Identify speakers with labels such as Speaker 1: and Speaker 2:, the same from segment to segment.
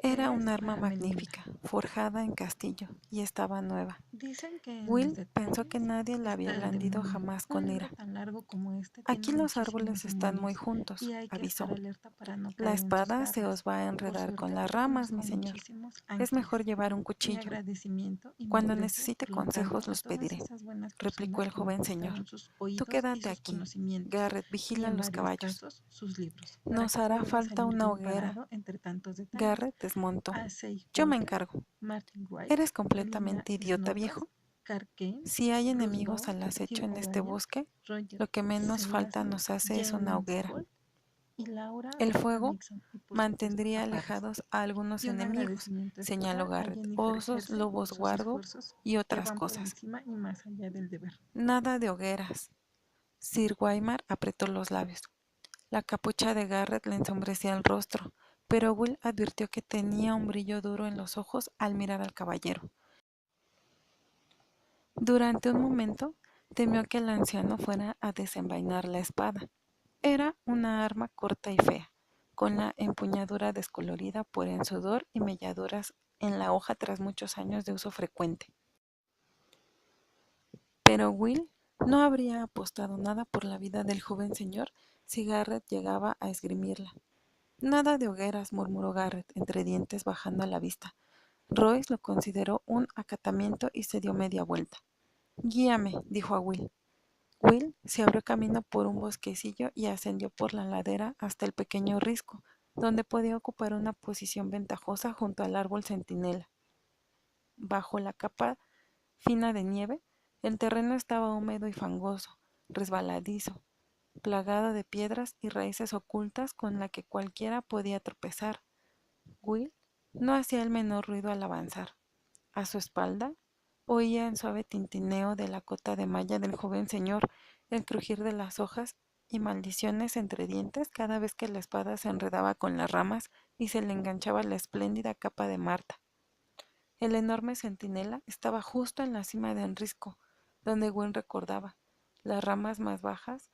Speaker 1: Era
Speaker 2: Este
Speaker 1: un
Speaker 2: es
Speaker 1: arma
Speaker 2: para Melinda.
Speaker 1: magnífica, forjada en castillo, y estaba nueva.
Speaker 2: Dicen que en los
Speaker 1: Will pensó que
Speaker 2: detalles
Speaker 1: nadie la había
Speaker 2: está el
Speaker 1: blandido
Speaker 2: demonio.
Speaker 1: jamás
Speaker 2: Un
Speaker 1: con
Speaker 2: libro
Speaker 1: ira.
Speaker 2: tan largo como este tiene
Speaker 1: Aquí los
Speaker 2: muchísimos
Speaker 1: árboles están muy
Speaker 2: demonios
Speaker 1: juntos,
Speaker 2: y hay que
Speaker 1: avisó.
Speaker 2: estar alerta para no
Speaker 1: La
Speaker 2: caer en sus
Speaker 1: espada se
Speaker 2: garras.
Speaker 1: os va a
Speaker 2: Por
Speaker 1: enredar con
Speaker 2: suerte,
Speaker 1: las ramas, mi
Speaker 2: conozco a
Speaker 1: señor.
Speaker 2: muchísimos
Speaker 1: Es
Speaker 2: ángeles.
Speaker 1: mejor llevar un
Speaker 2: Mi
Speaker 1: cuchillo.
Speaker 2: agradecimiento y mi
Speaker 1: Cuando
Speaker 2: aprecio
Speaker 1: necesite
Speaker 2: por lo tanto
Speaker 1: consejos
Speaker 2: a
Speaker 1: los
Speaker 2: todas
Speaker 1: pediré,
Speaker 2: esas buenas
Speaker 1: replicó
Speaker 2: personas
Speaker 1: el
Speaker 2: que me
Speaker 1: joven señor.
Speaker 2: prestaron sus
Speaker 1: Tú
Speaker 2: oídos y
Speaker 1: quédate
Speaker 2: sus
Speaker 1: aquí.
Speaker 2: conocimientos,
Speaker 1: Garrett,
Speaker 2: y
Speaker 1: vigila
Speaker 2: en
Speaker 1: los
Speaker 2: varios
Speaker 1: caballos.
Speaker 2: casos sus libros, para
Speaker 1: Nos
Speaker 2: que
Speaker 1: hará
Speaker 2: pueda
Speaker 1: falta
Speaker 2: salir
Speaker 1: una
Speaker 2: bien
Speaker 1: hoguera.
Speaker 2: parado entre tantos detalles.
Speaker 1: Garrett desmontó.
Speaker 2: A.C.
Speaker 1: Yo me
Speaker 2: Porter,
Speaker 1: encargo.
Speaker 2: Martin Wright,
Speaker 1: ¿Eres
Speaker 2: Melinda
Speaker 1: completamente idiota,
Speaker 2: Snodgrass,
Speaker 1: viejo?
Speaker 2: Carl Kane,
Speaker 1: Si hay
Speaker 2: Bruce
Speaker 1: enemigos
Speaker 2: Bowen,
Speaker 1: al acecho
Speaker 2: Tim
Speaker 1: en este
Speaker 2: O'Brien,
Speaker 1: bosque,
Speaker 2: Roger
Speaker 1: lo que menos falta
Speaker 2: Selazny,
Speaker 1: nos hace es una
Speaker 2: James
Speaker 1: hoguera.
Speaker 2: Holt y Laura
Speaker 1: El fuego
Speaker 2: Nixon, y por supuesto
Speaker 1: mantendría
Speaker 2: a Paris.
Speaker 1: alejados a algunos
Speaker 2: Y un
Speaker 1: enemigos,
Speaker 2: agradecimiento
Speaker 1: señaló
Speaker 2: especial a
Speaker 1: Garrett,
Speaker 2: Jennifer
Speaker 1: osos,
Speaker 2: Hersey
Speaker 1: lobos
Speaker 2: por sus
Speaker 1: guardo
Speaker 2: esfuerzos
Speaker 1: y
Speaker 2: que
Speaker 1: otras
Speaker 2: van por
Speaker 1: cosas.
Speaker 2: encima y más allá del deber.
Speaker 1: Nada de hogueras. Sir Waymar apretó los labios. La capucha de Garrett le ensombrecía el rostro, pero Will advirtió que tenía un brillo duro en los ojos al mirar al caballero. Durante un momento temió que el anciano fuera a desenvainar la espada. Era una arma corta y fea, con la empuñadura descolorida por el sudor y melladuras en la hoja tras muchos años de uso frecuente. Pero Will no habría apostado nada por la vida del joven señor si Garrett llegaba a esgrimirla. Nada de hogueras, murmuró Garrett entre dientes bajando la vista. Royce lo consideró un acatamiento y se dio media vuelta. Guíame, dijo a Will. Will se abrió camino por un bosquecillo y ascendió por la ladera hasta el pequeño risco, donde podía ocupar una posición ventajosa junto al árbol centinela. Bajo la capa fina de nieve, el terreno estaba húmedo y fangoso, resbaladizo, plagado de piedras y raíces ocultas con la que cualquiera podía tropezar. Will no hacía el menor ruido al avanzar. A su espalda oía el suave tintineo de la cota de malla del joven señor, el crujir de las hojas y maldiciones entre dientes cada vez que la espada se enredaba con las ramas y se le enganchaba la espléndida capa de Marta. El enorme centinela estaba justo en la cima de risco, donde Gwen recordaba. Las ramas más bajas,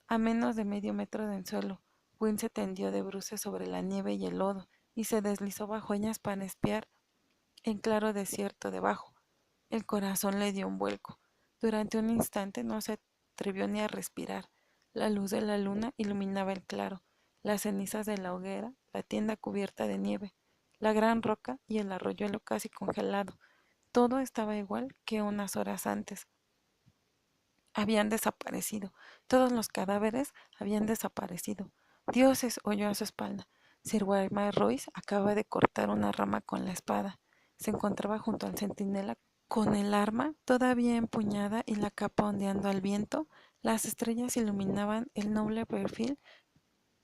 Speaker 1: a menos de medio metro del suelo, Gwen se tendió de bruces sobre la nieve y el lodo y se deslizó bajo ellas para espiar el claro desierto debajo. El corazón le dio un vuelco. Durante un instante no se atrevió ni a respirar. La luz de la luna iluminaba el claro, las cenizas de la hoguera, la tienda cubierta de nieve, la gran roca y el arroyuelo casi congelado. Todo estaba igual que unas horas antes. Habían desaparecido. Todos los cadáveres habían desaparecido. Dioses, oyó a su espalda. Sir Walter Royce acaba de cortar una rama con la espada. Se encontraba junto al centinela con el arma todavía empuñada y la capa ondeando al viento. Las estrellas iluminaban el noble perfil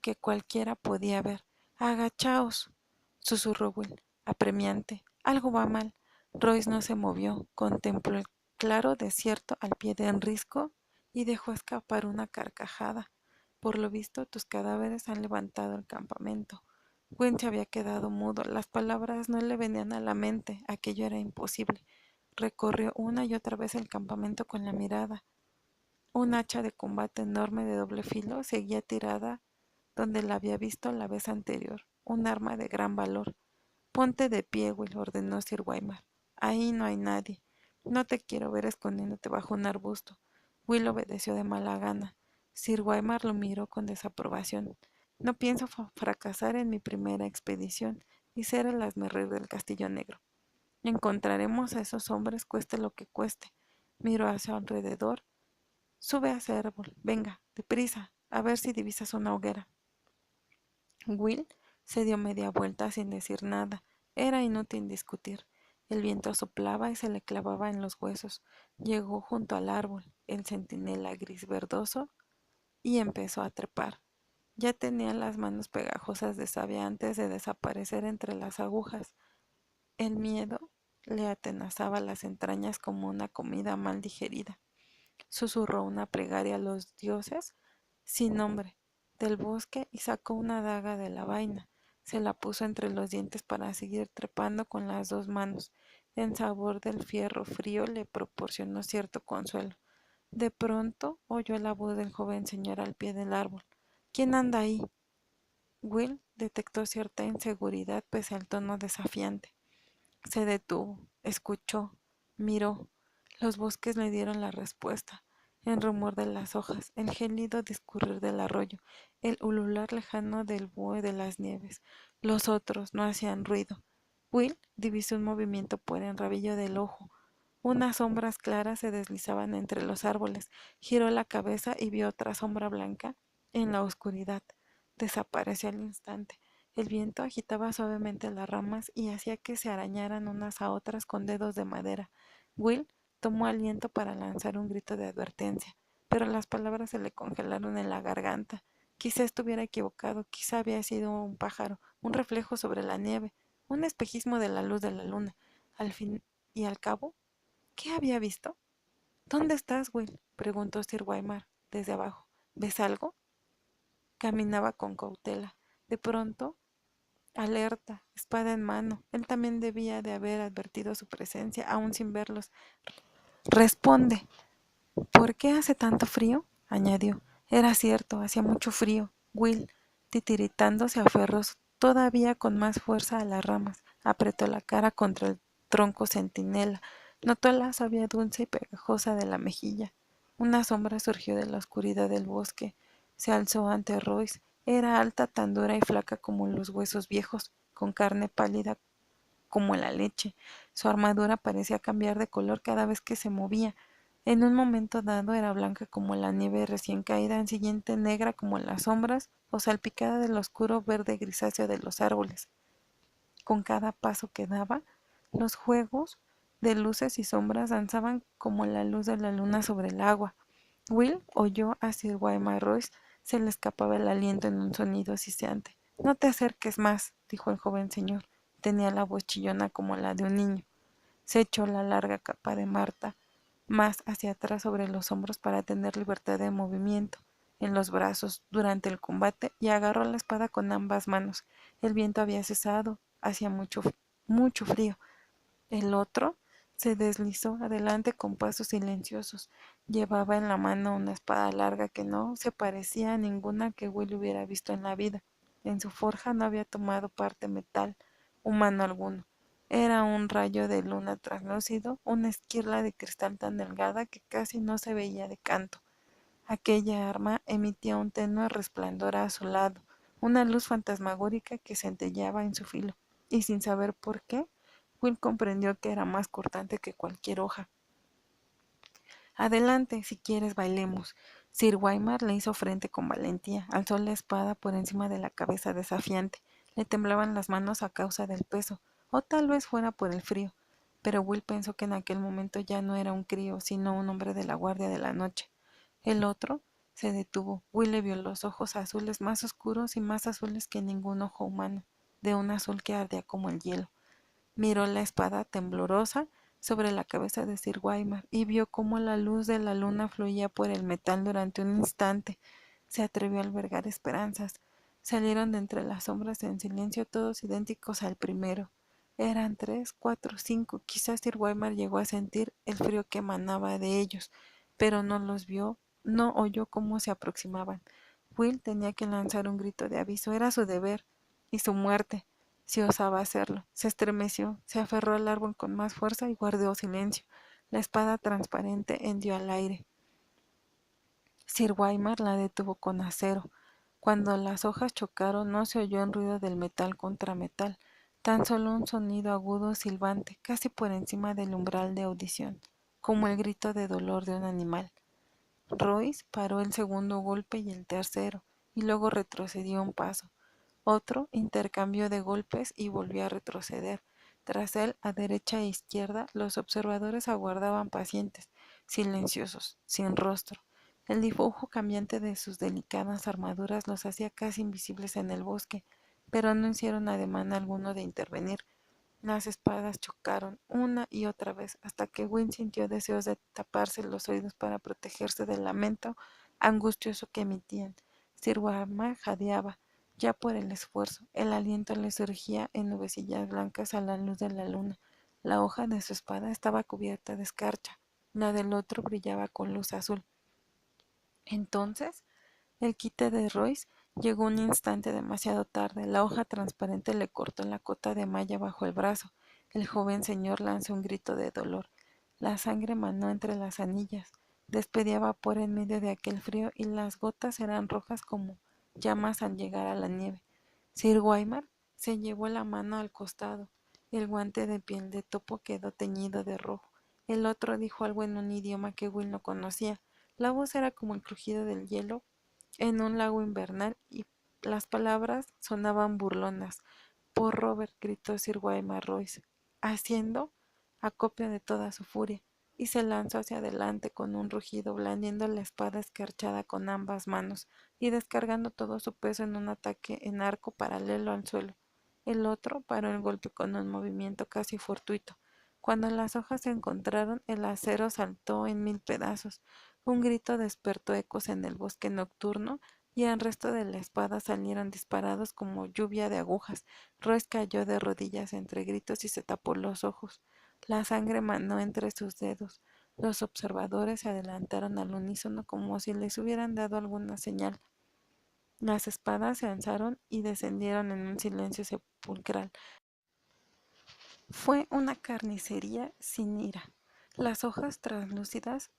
Speaker 1: que cualquiera podía ver. ¡Agachaos!, susurró Will, apremiante. Algo va mal. Royce no se movió, contempló el claro desierto al pie de risco y dejó escapar una carcajada. Por lo visto, tus cadáveres han levantado el campamento. Gwen se había quedado mudo. Las palabras no le venían a la mente. Aquello era imposible. Recorrió una y otra vez el campamento con la mirada. Un hacha de combate enorme de doble filo seguía tirada donde la había visto la vez anterior, un arma de gran valor. Ponte de pie, Will, ordenó Sir Waymar. Ahí no hay nadie. No te quiero ver escondiéndote bajo un arbusto. Will obedeció de mala gana. Sir Waymar lo miró con desaprobación. No pienso fracasar en mi primera expedición y ser el hazmerreír del Castillo Negro. Encontraremos a esos hombres cueste lo que cueste. Miró hacia alrededor. Sube a ese árbol. Venga, deprisa, a ver si divisas una hoguera. Will se dio media vuelta sin decir nada. Era inútil discutir. El viento soplaba y se le clavaba en los huesos. Llegó junto al árbol, el centinela gris verdoso, y empezó a trepar. Ya tenía las manos pegajosas de savia antes de desaparecer entre las agujas. El miedo le atenazaba las entrañas como una comida mal digerida. Susurró una plegaria a los dioses sin nombre del bosque y sacó una daga de la vaina. Se la puso entre los dientes para seguir trepando con las dos manos. El sabor del fierro frío le proporcionó cierto consuelo. De pronto oyó la voz del joven señor al pie del árbol. ¿Quién anda ahí? Will detectó cierta inseguridad pese al tono desafiante. Se detuvo, escuchó, miró. Los bosques le dieron la respuesta. El rumor de las hojas, el gélido discurrir del arroyo, el ulular lejano del búho de las nieves. Los otros no hacían ruido. Will divisó un movimiento por el rabillo del ojo. Unas sombras claras se deslizaban entre los árboles. Giró la cabeza y vio otra sombra blanca en la oscuridad. Desapareció al instante. El viento agitaba suavemente las ramas y hacía que se arañaran unas a otras con dedos de madera. Will tomó aliento para lanzar un grito de advertencia, pero las palabras se le congelaron en la garganta. Quizá estuviera equivocado, quizá había sido un pájaro, un reflejo sobre la nieve, un espejismo de la luz de la luna. Al fin y al cabo, ¿qué había visto? ¿Dónde estás, Will? Preguntó Sir Waymar desde abajo. ¿Ves algo? Caminaba con cautela. De pronto, alerta, espada en mano. Él también debía de haber advertido su presencia, aún sin verlos. Responde. ¿Por qué hace tanto frío? Añadió. Era cierto, hacía mucho frío. Will, titiritando, se aferró todavía con más fuerza a las ramas. Apretó la cara contra el tronco centinela. Notó la savia dulce y pegajosa de la mejilla. Una sombra surgió de la oscuridad del bosque. Se alzó ante Royce. Era alta, tan dura y flaca como los huesos viejos, con carne pálida como la leche. Su armadura parecía cambiar de color cada vez que se movía. En un momento dado era blanca como la nieve recién caída, en siguiente negra como las sombras o salpicada del oscuro verde grisáceo de los árboles. Con cada paso que daba, los juegos de luces y sombras danzaban como la luz de la luna sobre el agua. Will oyó a Sir Waymar Royce, se le escapaba el aliento en un sonido siseante. No te acerques más, dijo el joven señor. Tenía la voz chillona como la de un niño. Se echó la larga capa de Marta más hacia atrás sobre los hombros para tener libertad de movimiento en los brazos durante el combate y agarró la espada con ambas manos. El viento había cesado, hacía mucho frío. El otro se deslizó adelante con pasos silenciosos. Llevaba en la mano una espada larga que no se parecía a ninguna que Will hubiera visto en la vida. En su forja no había tomado parte metal humano alguno. Era un rayo de luna translúcido, una esquirla de cristal tan delgada que casi no se veía de canto. Aquella arma emitía un tenue resplandor azulado, una luz fantasmagórica que centelleaba en su filo, y sin saber por qué, Will comprendió que era más cortante que cualquier hoja. Adelante, si quieres, bailemos. Sir Waymar le hizo frente con valentía, alzó la espada por encima de la cabeza desafiante. Le temblaban las manos a causa del peso, o tal vez fuera por el frío, pero Will pensó que en aquel momento ya no era un crío, sino un hombre de la guardia de la noche. El otro se detuvo. Will le vio los ojos azules más oscuros y más azules que ningún ojo humano, de un azul que ardía como el hielo. Miró la espada temblorosa sobre la cabeza de Sir Waymar y vio cómo la luz de la luna fluía por el metal durante un instante. Se atrevió a albergar esperanzas. Salieron de entre las sombras en silencio, todos idénticos al primero. Eran 3, 4, 5. Quizás Sir Waymar llegó a sentir el frío que emanaba de ellos, pero no los vio, no oyó cómo se aproximaban. Will tenía que lanzar un grito de aviso. Era su deber y su muerte si osaba hacerlo. Se estremeció, se aferró al árbol con más fuerza y guardó silencio. La espada transparente hendió al aire. Sir Waymar la detuvo con acero. Cuando las hojas chocaron no se oyó un ruido del metal contra metal, tan solo un sonido agudo silbante, casi por encima del umbral de audición, como el grito de dolor de un animal. Royce paró el segundo golpe y el tercero, y luego retrocedió un paso. Otro intercambio de golpes y volvió a retroceder. Tras él, a derecha e izquierda, los observadores aguardaban pacientes, silenciosos, sin rostro. El dibujo cambiante de sus delicadas armaduras los hacía casi invisibles en el bosque, pero no hicieron ademán alguno de intervenir. Las espadas chocaron una y otra vez hasta que Wynne sintió deseos de taparse los oídos para protegerse del lamento angustioso que emitían. Sir Waymar jadeaba ya por el esfuerzo. El aliento le surgía en nubecillas blancas a la luz de la luna. La hoja de su espada estaba cubierta de escarcha. La del otro brillaba con luz azul. Entonces, el quite de Royce Llegó un instante demasiado tarde. La hoja transparente le cortó la cota de malla bajo el brazo. El joven señor lanzó un grito de dolor. La sangre manó entre las anillas. Despedía vapor en medio de aquel frío y las gotas eran rojas como llamas al llegar a la nieve. Sir Waymar se llevó la mano al costado. El guante de piel de topo quedó teñido de rojo. El otro dijo algo en un idioma que Will no conocía. La voz era como el crujido del hielo en un lago invernal y las palabras sonaban burlonas. Por Robert, gritó Sir Waymar Royce, haciendo acopio de toda su furia, y se lanzó hacia adelante con un rugido, blandiendo la espada escarchada con ambas manos y descargando todo su peso en un ataque en arco paralelo al suelo. El otro paró el golpe con un movimiento casi fortuito. Cuando las hojas se encontraron, el acero saltó en mil pedazos. Un grito despertó ecos en el bosque nocturno y el resto de la espada salieron disparados como lluvia de agujas. Royce cayó de rodillas entre gritos y se tapó los ojos. La sangre manó entre sus dedos. Los observadores se adelantaron al unísono como si les hubieran dado alguna señal. Las espadas se alzaron y descendieron en un silencio sepulcral. Fue una carnicería sin ira. Las hojas translúcidas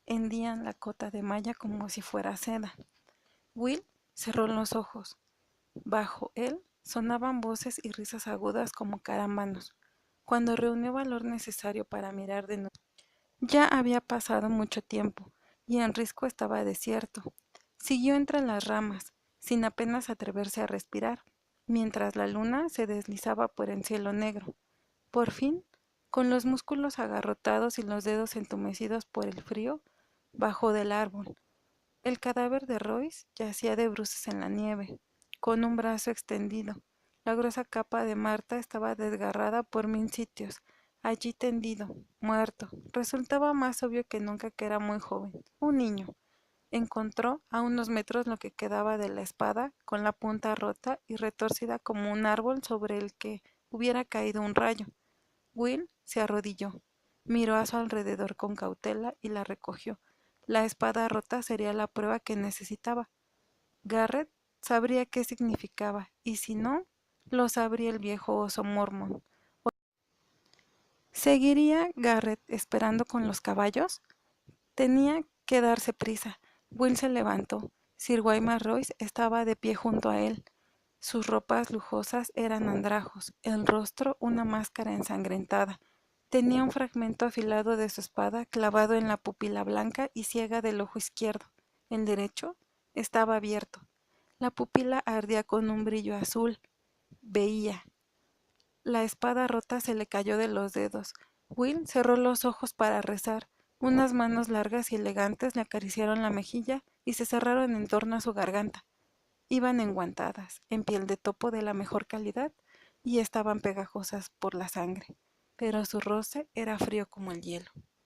Speaker 1: hendían la cota de malla como si fuera seda. Will cerró los ojos. Bajo él sonaban voces y risas agudas como carámbanos. Cuando reunió valor necesario para mirar de nuevo, ya había pasado mucho tiempo y el risco estaba desierto. Siguió entre las ramas, sin apenas atreverse a respirar, mientras la luna se deslizaba por el cielo negro. Por fin, con los músculos agarrotados y los dedos entumecidos por el frío, bajó del árbol. El cadáver de Royce yacía de bruces en la nieve, con un brazo extendido. La gruesa capa de Marta estaba desgarrada por mil sitios. Allí tendido, muerto. Resultaba más obvio que nunca que era muy joven, un niño. Encontró a unos metros lo que quedaba de la espada, con la punta rota y retorcida como un árbol sobre el que hubiera caído un rayo. Will se arrodilló, miró a su alrededor con cautela y la recogió. La espada rota sería la prueba que necesitaba. Garrett sabría qué significaba, y si no, lo sabría el viejo oso mormón. ¿Seguiría Garrett esperando con los caballos? Tenía que darse prisa. Will se levantó. Sir Waymar Royce estaba de pie junto a él. Sus ropas lujosas eran andrajos, el rostro una máscara ensangrentada. Tenía un fragmento afilado de su espada clavado en la pupila blanca y ciega del ojo izquierdo. El derecho estaba abierto. La pupila ardía con un brillo azul. Veía. La espada rota se le cayó de los dedos. Will cerró los ojos para rezar. Unas manos largas y elegantes le acariciaron la mejilla y se cerraron en torno a su garganta. Iban enguantadas, en piel de topo de la mejor calidad, y estaban pegajosas por la sangre, pero su roce era frío como el hielo.